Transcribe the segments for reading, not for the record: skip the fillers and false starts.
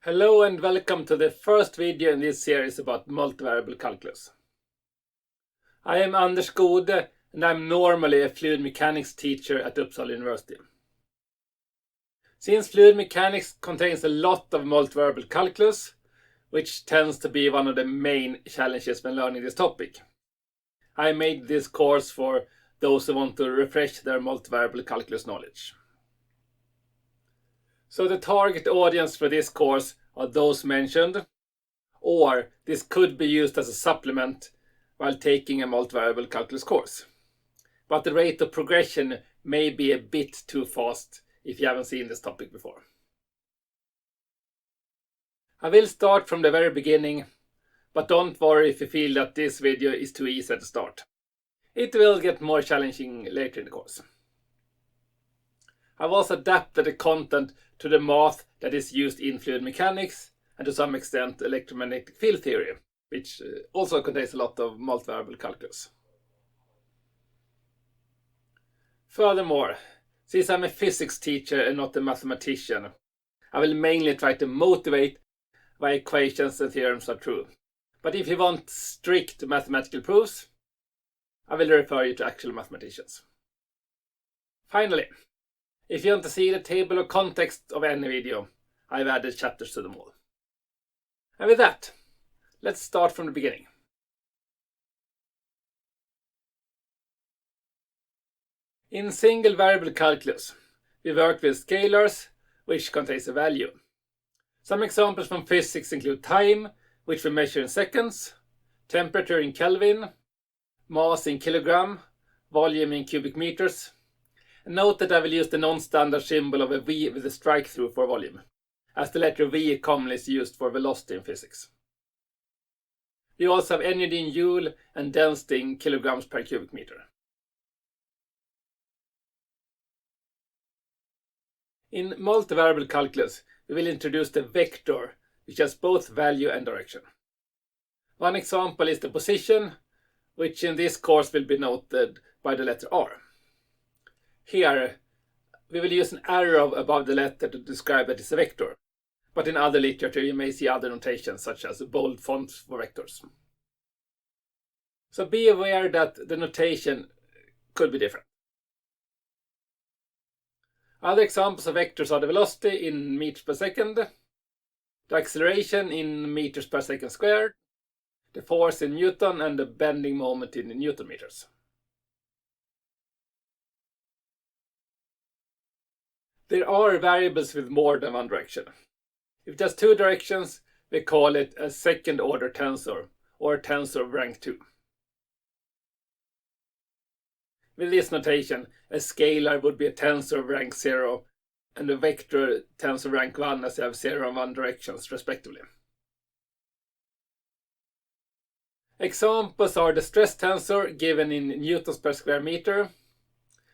Hello and welcome to the first video in this series about multivariable calculus. I am Anders Gode and I'm normally a fluid mechanics teacher at Uppsala University. Since fluid mechanics contains a lot of multivariable calculus, which tends to be one of the main challenges when learning this topic, I made this course for those who want to refresh their multivariable calculus knowledge. So the target audience for this course are those mentioned, or this could be used as a supplement while taking a multivariable calculus course. But the rate of progression may be a bit too fast if you haven't seen this topic before. I will start from the very beginning, but don't worry if you feel that this video is too easy at the start. It will get more challenging later in the course. I've also adapted the content to the math that is used in fluid mechanics and to some extent electromagnetic field theory, which also contains a lot of multivariable calculus. Furthermore, since I'm a physics teacher and not a mathematician, I will mainly try to motivate why equations and theorems are true. But if you want strict mathematical proofs, I will refer you to actual mathematicians. Finally, if you want to see the table of context of any video, I've added chapters to them all. And with that, let's start from the beginning. In single variable calculus, we work with scalars, which contains a value. Some examples from physics include time, which we measure in seconds, temperature in Kelvin, mass in kilogram, volume in cubic meters. Note that I will use the non-standard symbol of a V with a strike through for volume, as the letter V commonly is used for velocity in physics. We also have energy in joule and density in kilograms per cubic meter. In multivariable calculus, we will introduce the vector, which has both value and direction. One example is the position, which in this course will be noted by the letter R. Here, we will use an arrow above the letter to describe that it's a vector, but in other literature you may see other notations such as bold fonts for vectors. So be aware that the notation could be different. Other examples of vectors are the velocity in meters per second, the acceleration in meters per second squared, the force in Newton, and the bending moment in Newton meters. There are variables with more than one direction. If there's two directions, we call it a second order tensor, or a tensor of rank 2. With this notation, a scalar would be a tensor of rank 0, and a vector tensor of rank 1 as you have 0 and 1 directions respectively. Examples are the stress tensor given in newtons per square meter,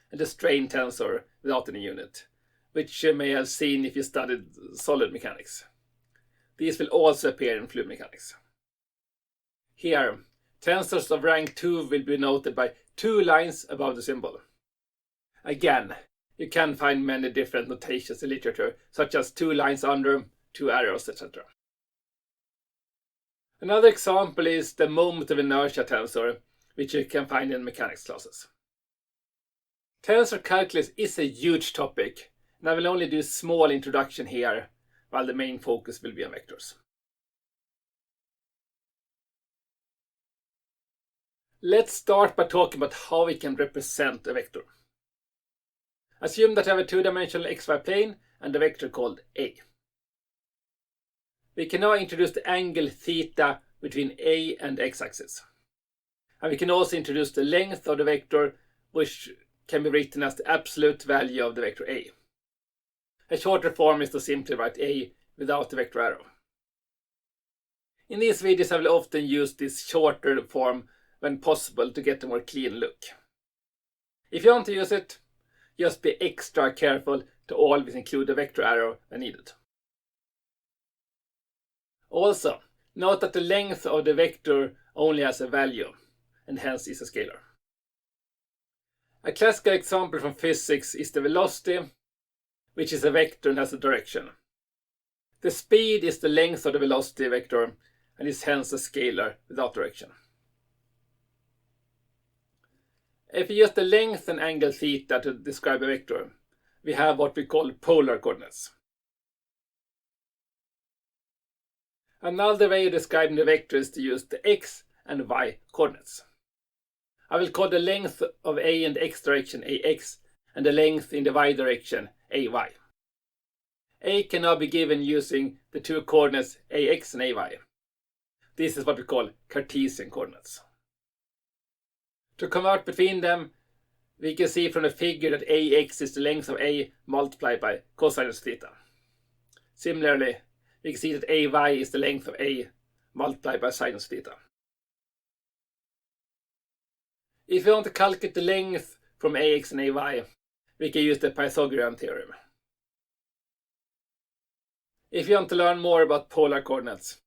and the strain tensor without any unit, which you may have seen if you studied solid mechanics. These will also appear in fluid mechanics. Here, tensors of rank 2 will be noted by 2 lines above the symbol. Again, you can find many different notations in literature, such as 2 lines under, 2 arrows, etc. Another example is the moment of inertia tensor, which you can find in mechanics classes. Tensor calculus is a huge topic, and I will only do a small introduction here, while the main focus will be on vectors. Let's start by talking about how we can represent a vector. Assume that I have a two-dimensional xy plane and a vector called A. We can now introduce the angle theta between A and x-axis. And we can also introduce the length of the vector, which can be written as the absolute value of the vector A. A shorter form is to simply write A without the vector arrow. In these videos I will often use this shorter form when possible to get a more clean look. If you want to use it, just be extra careful to always include the vector arrow when needed. Also, note that the length of the vector only has a value, and hence is a scalar. A classical example from physics is the velocity, which is a vector and has a direction. The speed is the length of the velocity vector and is hence a scalar without direction. If we use the length and angle theta to describe a vector, we have what we call polar coordinates. Another way of describing the vector is to use the x and y coordinates. I will call the length of A in the x direction ax and the length in the y direction ay. A can now be given using the two coordinates ax and ay. This is what we call Cartesian coordinates. To convert between them, we can see from the figure that ax is the length of A multiplied by cosine theta. Similarly, we can see that ay is the length of A multiplied by sine theta. If we want to calculate the length from ax and ay, we can use the Pythagorean theorem. If you want to learn more about polar coordinates,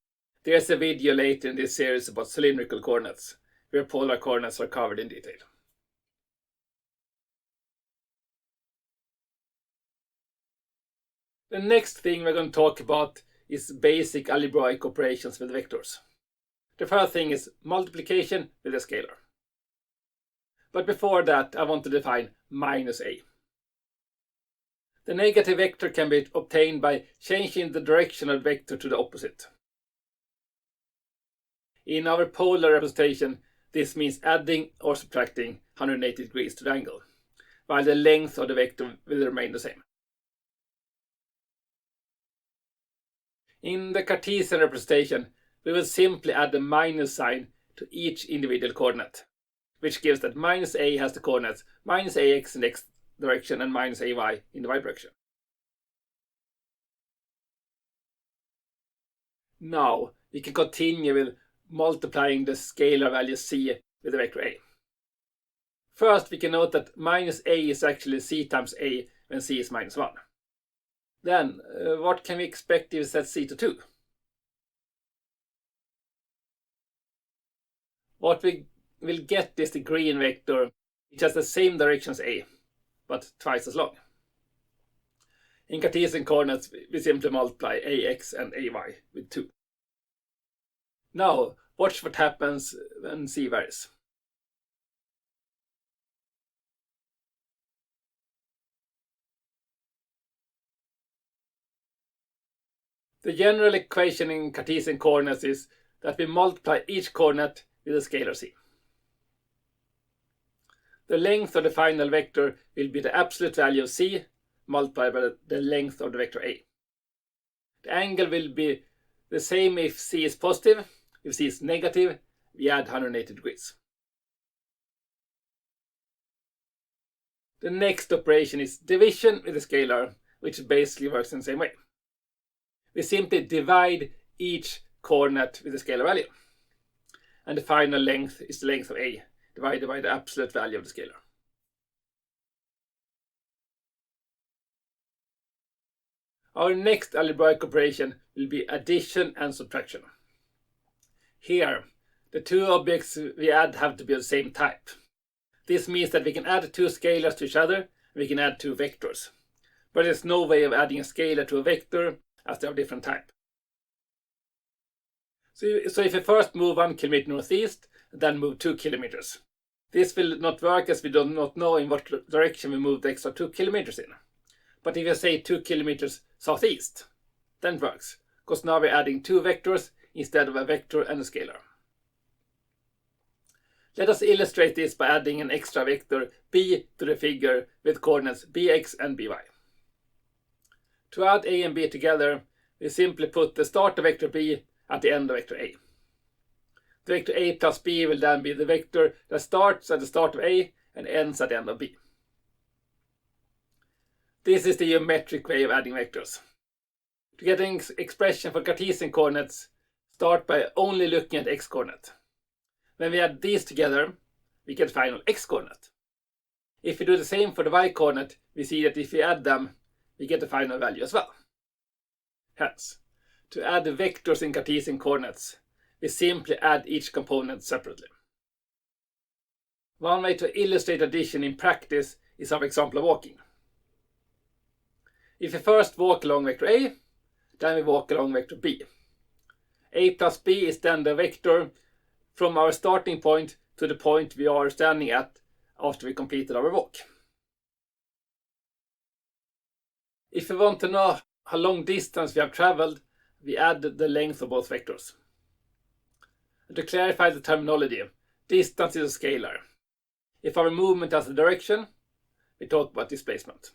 there's a video later in this series about cylindrical coordinates, where polar coordinates are covered in detail. The next thing we're going to talk about is basic algebraic operations with vectors. The first thing is multiplication with a scalar. But before that, I want to define minus a. The negative vector can be obtained by changing the direction of the vector to the opposite. In our polar representation, this means adding or subtracting 180 degrees to the angle, while the length of the vector will remain the same. In the Cartesian representation, we will simply add the minus sign to each individual coordinate, which gives that minus a has the coordinates minus ax in the x direction and minus ay in the y direction. Now we can continue with multiplying the scalar value c with the vector a. First, we can note that minus a is actually c times a when c is minus 1. Then, what can we expect if we set c to 2? What we will get is the green vector, which has the same direction as a, but twice as long. In Cartesian coordinates, we simply multiply ax and ay with 2. Now, watch what happens when c varies. The general equation in Cartesian coordinates is that we multiply each coordinate with a scalar c. The length of the final vector will be the absolute value of c multiplied by the length of the vector a. The angle will be the same if c is positive. If c is negative, we add 180 degrees. The next operation is division with a scalar, which basically works in the same way. We simply divide each coordinate with a scalar value. And the final length is the length of a divided by the absolute value of the scalar. Our next algebraic operation will be addition and subtraction. Here, the two objects we add have to be of the same type. This means that we can add two scalars to each other, and we can add two vectors. But there's no way of adding a scalar to a vector as they are different type. So if we first move 1 kilometer northeast, then move 2 kilometers. This will not work as we do not know in what direction we move the extra 2 kilometers in. But if you say 2 kilometers southeast, then it works, because now we're adding two vectors instead of a vector and a scalar. Let us illustrate this by adding an extra vector b to the figure with coordinates bx and by. To add a and b together, we simply put the start of vector b at the end of vector a. The vector a plus b will then be the vector that starts at the start of a and ends at the end of b. This is the geometric way of adding vectors. To get an expression for Cartesian coordinates, start by only looking at x coordinate. When we add these together, we get final x coordinate. If we do the same for the y coordinate, we see that if we add them, we get the final value as well. Hence, to add the vectors in Cartesian coordinates, we simply add each component separately. One way to illustrate addition in practice is our example of walking. If you first walk along vector a, then we walk along vector b. A plus b is then the vector from our starting point to the point we are standing at after we completed our walk. If we want to know how long distance we have traveled, we add the length of both vectors. And to clarify the terminology, distance is a scalar. If our movement has a direction, we talk about displacement.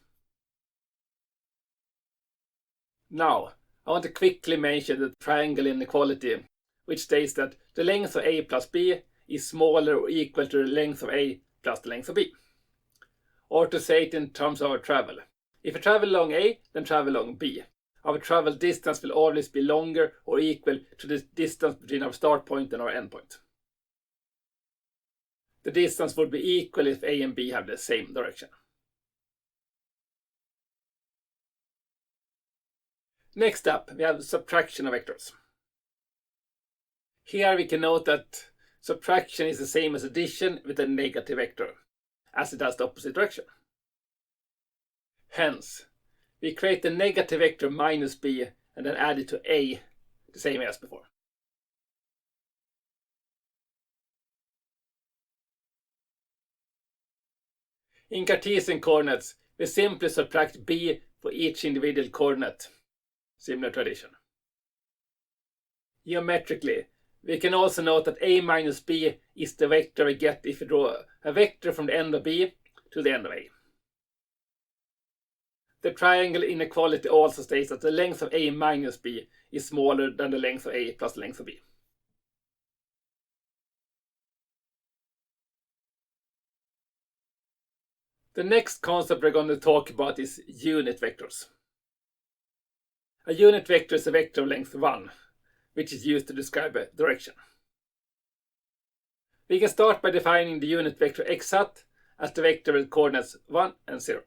Now, I want to quickly mention the triangle inequality, which states that the length of a plus b is smaller or equal to the length of a plus the length of b. Or to say it in terms of our travel. If we travel along a, then travel along b. Our travel distance will always be longer or equal to the distance between our start point and our end point. The distance would be equal if a and b have the same direction. Next up, we have subtraction of vectors. Here we can note that subtraction is the same as addition with a negative vector, as it has the opposite direction. Hence, we create the negative vector minus b and then add it to a, the same as before. In Cartesian coordinates, we simply subtract b for each individual coordinate, similar to addition. Geometrically, we can also note that a minus b is the vector we get if we draw a vector from the end of b to the end of a. The triangle inequality also states that the length of a minus b is smaller than the length of a plus the length of b. The next concept we're going to talk about is unit vectors. A unit vector is a vector of length 1, which is used to describe a direction. We can start by defining the unit vector x hat as the vector with coordinates 1 and 0.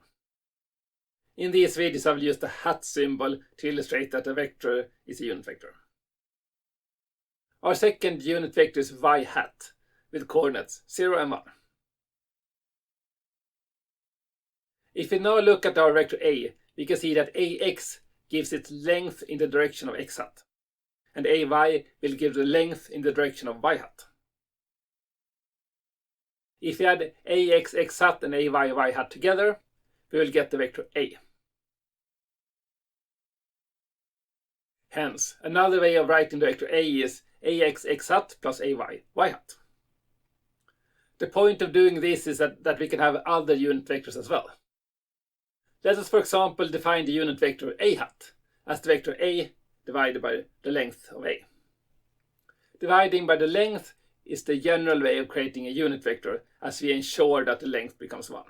In these videos I will use the hat symbol to illustrate that a vector is a unit vector. Our second unit vector is y hat with coordinates 0 and 1. If we now look at our vector a, we can see that ax gives its length in the direction of x hat, and ay will give the length in the direction of y hat. If we add ax x hat and ay y hat together, we will get the vector a. Hence, another way of writing the vector a is ax x hat plus ay y hat. The point of doing this is that we can have other unit vectors as well. Let us, for example, define the unit vector a hat as the vector a divided by the length of a. Dividing by the length is the general way of creating a unit vector, as we ensure that the length becomes 1.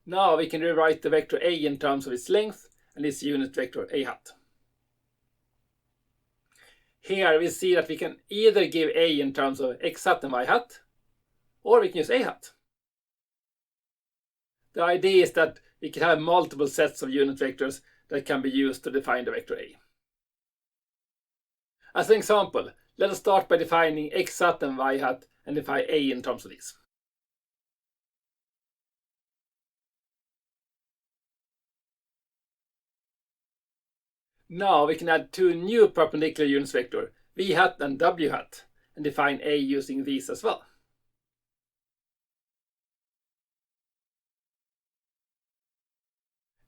Now we can rewrite the vector a in terms of its length and its unit vector a hat. Here we see that we can either give a in terms of x hat and y hat, or we can use a hat. The idea is that we can have multiple sets of unit vectors that can be used to define the vector a. As an example, let us start by defining x hat and y hat and define a in terms of these. Now we can add two new perpendicular unit vectors, v hat and w hat, and define a using these as well.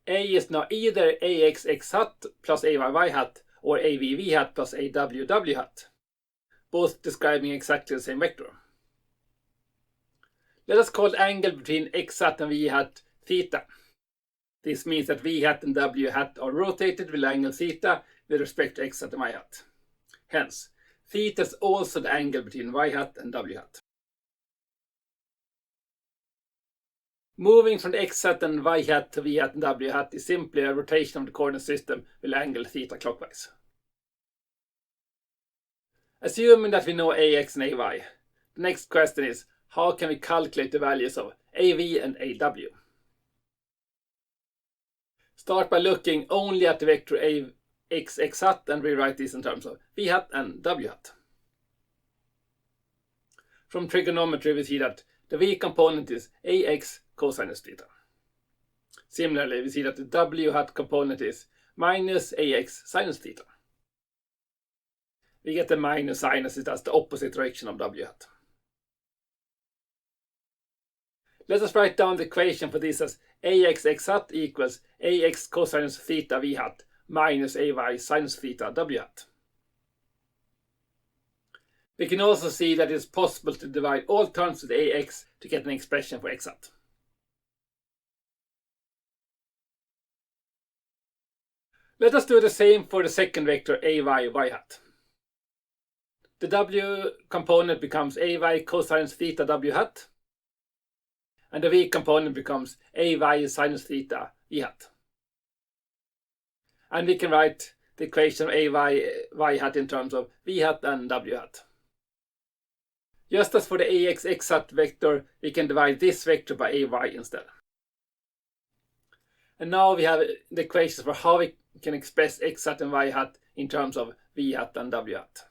A is now either ax x hat plus ay y hat or av v hat plus aw w hat, both describing exactly the same vector. Let us call the angle between x hat and v hat theta. This means that v hat and w hat are rotated with angle theta with respect to x hat and y hat. Hence, theta is also the angle between y hat and w hat. Moving from the x hat and y hat to v hat and w hat is simply a rotation of the coordinate system with angle theta clockwise. Assuming that we know ax and ay, the next question is, how can we calculate the values of av and aw? Start by looking only at the vector ax x hat and rewrite this in terms of v hat and w hat. From trigonometry we see that the v component is ax cosine theta. Similarly, we see that the w hat component is minus ax sinus theta. We get the minus sign as it has the opposite direction of w hat. Let us write down the equation for this as ax x hat equals ax cosinus theta v hat minus ay sinus theta w hat. We can also see that it is possible to divide all terms with ax to get an expression for x hat. Let us do the same for the second vector ay y hat. The w component becomes ay cosine theta w hat, and the v component becomes ay sinus theta v hat. And we can write the equation of ay y hat in terms of v hat and w hat. Just as for the ax x hat vector, we can divide this vector by ay instead. And now we have the equations for how we can express x hat and y hat in terms of v hat and w hat.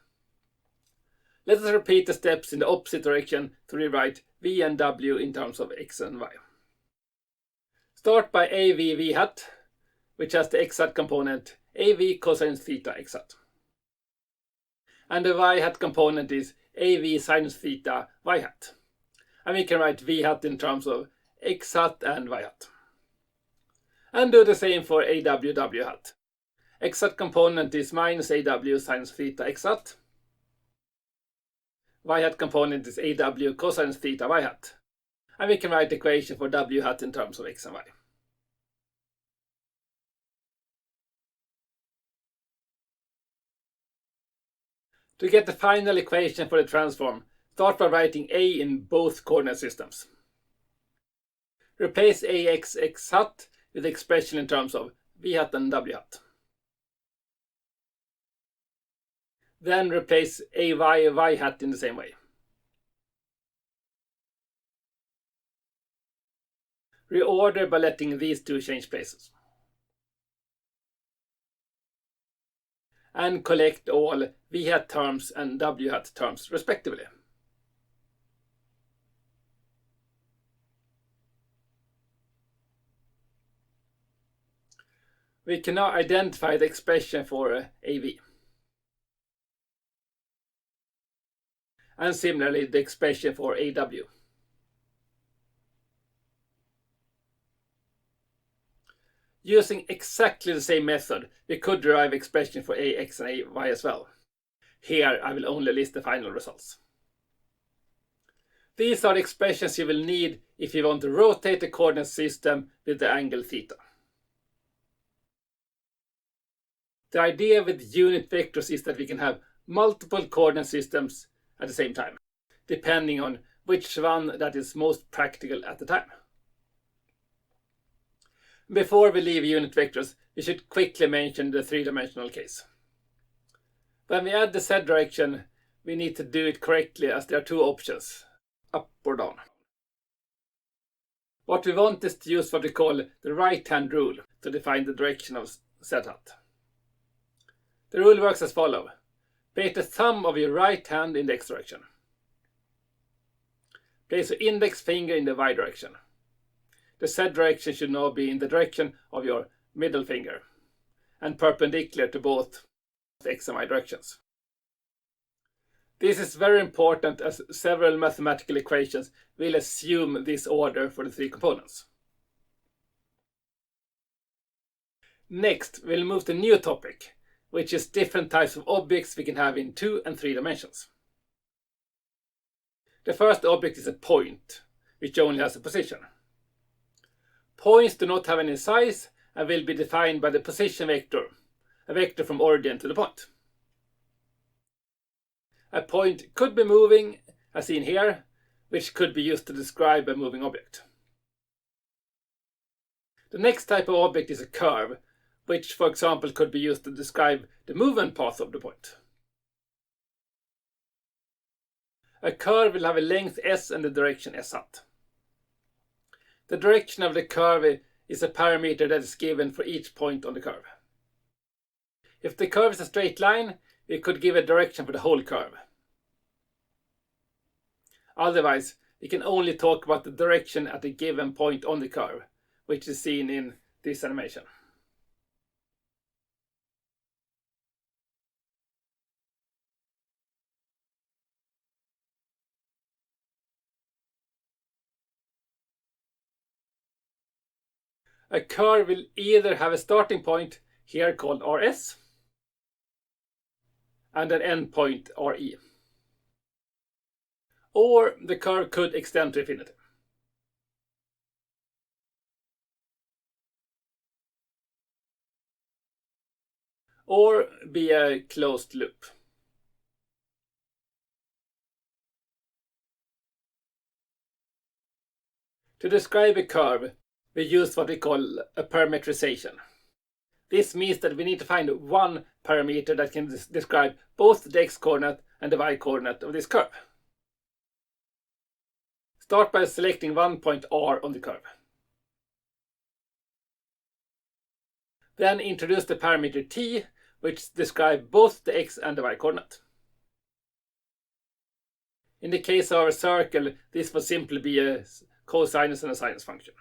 Let us repeat the steps in the opposite direction to rewrite v and w in terms of x and y. Start by av v hat, which has the x hat component av cosine theta x hat. And the y hat component is av sinus theta y hat. And we can write v hat in terms of x hat and y hat. And do the same for aw w hat. X hat component is minus aw sinus theta x hat. Y hat component is aw cosine theta y hat. And we can write the equation for w hat in terms of x and y. To get the final equation for the transform, start by writing a in both coordinate systems. Replace ax x hat with the expression in terms of v hat and w hat. Then replace ay y hat in the same way. Reorder by letting these two change places. And collect all v hat terms and w hat terms respectively. We can now identify the expression for AV. And similarly the expression for AW. Using exactly the same method, we could derive expression for AX and AY as well. Here I will only list the final results. These are the expressions you will need if you want to rotate the coordinate system with the angle theta. The idea with unit vectors is that we can have multiple coordinate systems at the same time, depending on which one that is most practical at the time. Before we leave unit vectors, we should quickly mention the three-dimensional case. When we add the z direction, we need to do it correctly as there are two options, up or down. What we want is to use what we call the right-hand rule to define the direction of z hat. The rule works as follows. Place the thumb of your right hand in the x direction. Place your index finger in the y direction. The z direction should now be in the direction of your middle finger and perpendicular to both the x and y directions. This is very important as several mathematical equations will assume this order for the three components. Next, we'll move to a new topic, which is different types of objects we can have in 2 and 3 dimensions. The first object is a point, which only has a position. Points do not have any size and will be defined by the position vector, a vector from origin to the point. A point could be moving, as seen here, which could be used to describe a moving object. The next type of object is a curve, which, for example, could be used to describe the movement path of the point. A curve will have a length s and the direction s hat. The direction of the curve is a parameter that is given for each point on the curve. If the curve is a straight line, we could give a direction for the whole curve. Otherwise, we can only talk about the direction at a given point on the curve, which is seen in this animation. A curve will either have a starting point, here called Rs, and an end point, Re. Or the curve could extend to infinity. Or be a closed loop. To describe a curve, we use what we call a parametrization. This means that we need to find one parameter that can describe both the x-coordinate and the y-coordinate of this curve. Start by selecting one point R on the curve. Then introduce the parameter t, which describes both the x and the y-coordinate. In the case of our circle, this will simply be a cosinus and a sinus function.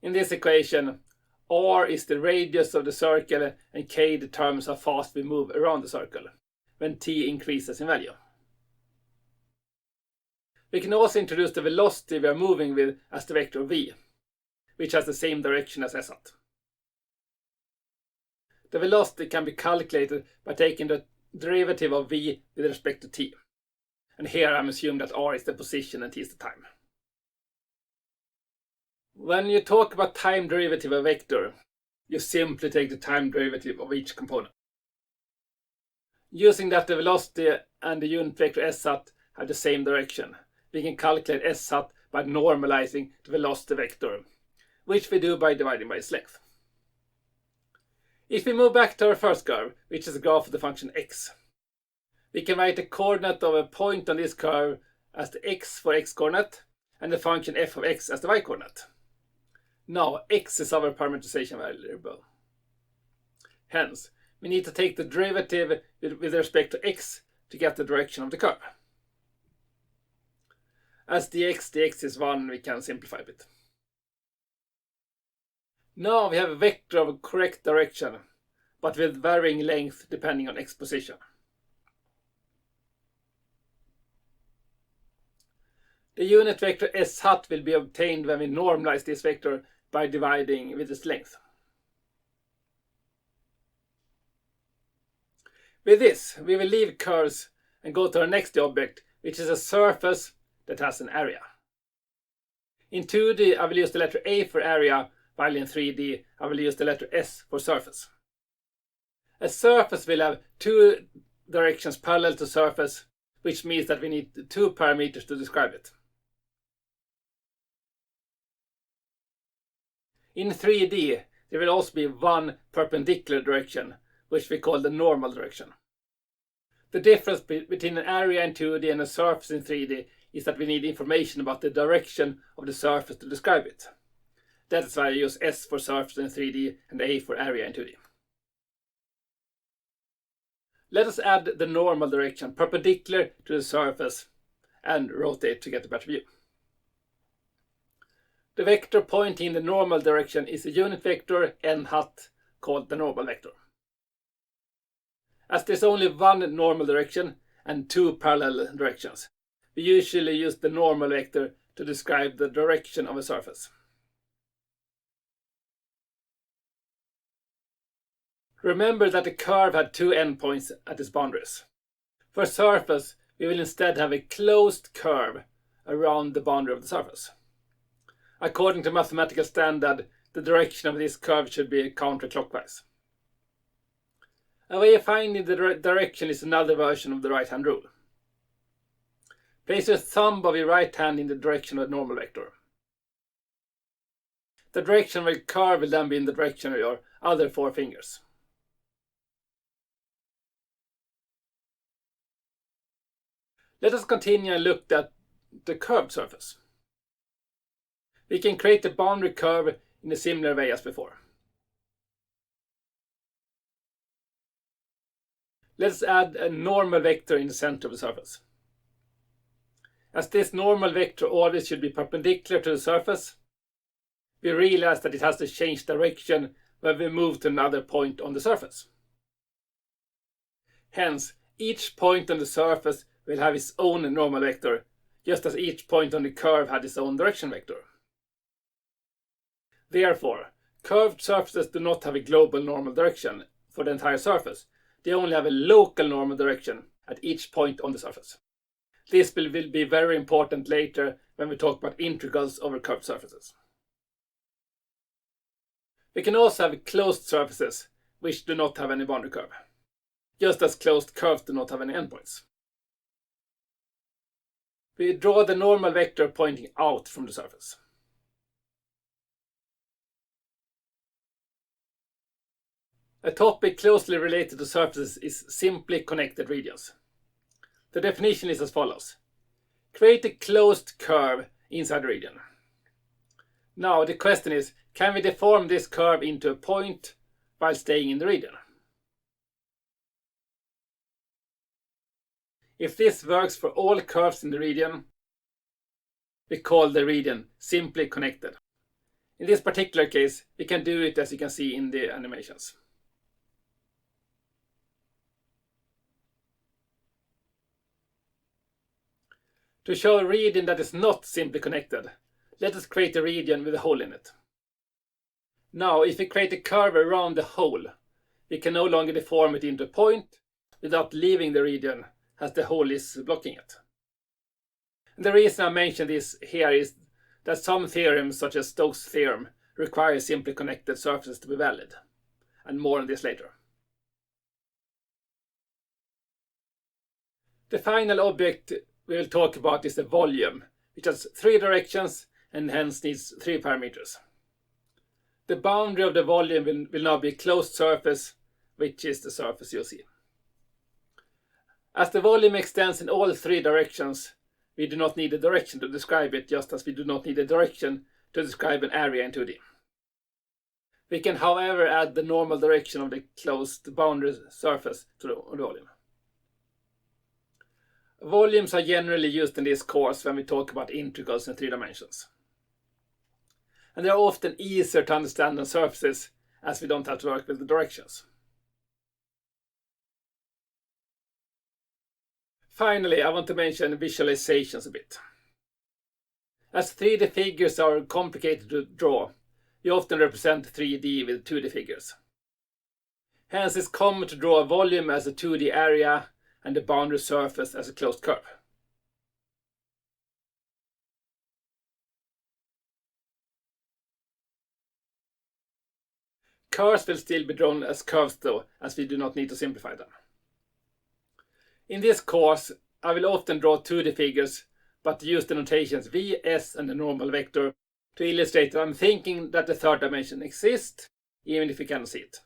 In this equation, r is the radius of the circle and k determines how fast we move around the circle when t increases in value. We can also introduce the velocity we are moving with as the vector v, which has the same direction as s hat. The velocity can be calculated by taking the derivative of v with respect to t. And here I'm assuming that r is the position and t is the time. When you talk about time derivative of a vector, you simply take the time derivative of each component. Using that the velocity and the unit vector s hat have the same direction, we can calculate s hat by normalizing the velocity vector, which we do by dividing by its length. If we move back to our first curve, which is a graph of the function x, we can write the coordinate of a point on this curve as the x for x-coordinate and the function f of x as the y-coordinate. Now, x is our parameterization variable. Hence, we need to take the derivative with respect to x to get the direction of the curve. As dx is 1, we can simplify a bit. Now we have a vector of correct direction, but with varying length depending on x position. The unit vector s hat will be obtained when we normalize this vector by dividing with its length. With this, we will leave curves and go to our next object, which is a surface that has an area. In 2D, I will use the letter A for area, while in 3D, I will use the letter S for surface. A surface will have two directions parallel to surface, which means that we need two parameters to describe it. In 3D, there will also be one perpendicular direction, which we call the normal direction. The difference between an area in 2D and a surface in 3D is that we need information about the direction of the surface to describe it. That is why I use S for surface in 3D and A for area in 2D. Let us add the normal direction perpendicular to the surface and rotate to get a better view. The vector pointing in the normal direction is a unit vector n hat called the normal vector. As there's only one normal direction and two parallel directions, we usually use the normal vector to describe the direction of a surface. Remember that the curve had two endpoints at its boundaries. For a surface, we will instead have a closed curve around the boundary of the surface. According to mathematical standard, the direction of this curve should be counterclockwise. A way of finding the direction is another version of the right-hand rule. Place your thumb of your right hand in the direction of the normal vector. The direction of the curve will then be in the direction of your other four fingers. Let us continue and look at the curved surface. We can create a boundary curve in a similar way as before. Let's add a normal vector in the center of the surface. As this normal vector always should be perpendicular to the surface, we realize that it has to change direction when we move to another point on the surface. Hence, each point on the surface will have its own normal vector, just as each point on the curve had its own direction vector. Therefore, curved surfaces do not have a global normal direction for the entire surface. They only have a local normal direction at each point on the surface. This will be very important later when we talk about integrals over curved surfaces. We can also have closed surfaces which do not have any boundary curve, just as closed curves do not have any endpoints. We draw the normal vector pointing out from the surface. A topic closely related to surfaces is simply connected regions. The definition is as follows. Create a closed curve inside the region. Now the question is, can we deform this curve into a point while staying in the region? If this works for all curves in the region, we call the region simply connected. In this particular case, we can do it as you can see in the animations. To show a region that is not simply connected, let us create a region with a hole in it. Now, if we create a curve around the hole, we can no longer deform it into a point without leaving the region as the hole is blocking it. And the reason I mention this here is that some theorems, such as Stokes' theorem, require simply connected surfaces to be valid. And more on this later. The final object we will talk about is the volume, which has 3 directions and hence needs 3 parameters. The boundary of the volume will now be a closed surface, which is the surface you see. As the volume extends in all 3 directions, we do not need a direction to describe it, just as we do not need a direction to describe an area in 2D. We can, however, add the normal direction of the closed boundary surface to the volume. Volumes are generally used in this course when we talk about integrals in 3 dimensions. And they are often easier to understand than surfaces, as we don't have to work with the directions. Finally, I want to mention visualizations a bit. As 3D figures are complicated to draw, we often represent 3D with 2D figures. Hence, it's common to draw a volume as a 2D area and the boundary surface as a closed curve. Curves will still be drawn as curves though, as we do not need to simplify them. In this course, I will often draw 2D figures, but use the notations v, s and the normal vector to illustrate that I'm thinking that the third dimension exists, even if we cannot see it.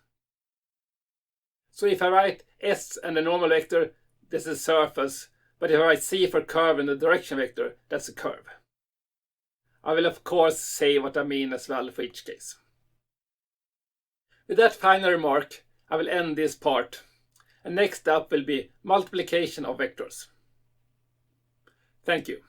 So if I write s and the normal vector, this is a surface, but if I write c for curve and the direction vector, that's a curve. I will of course say what I mean as well for each case. With that final remark, I will end this part, and next up will be multiplication of vectors. Thank you.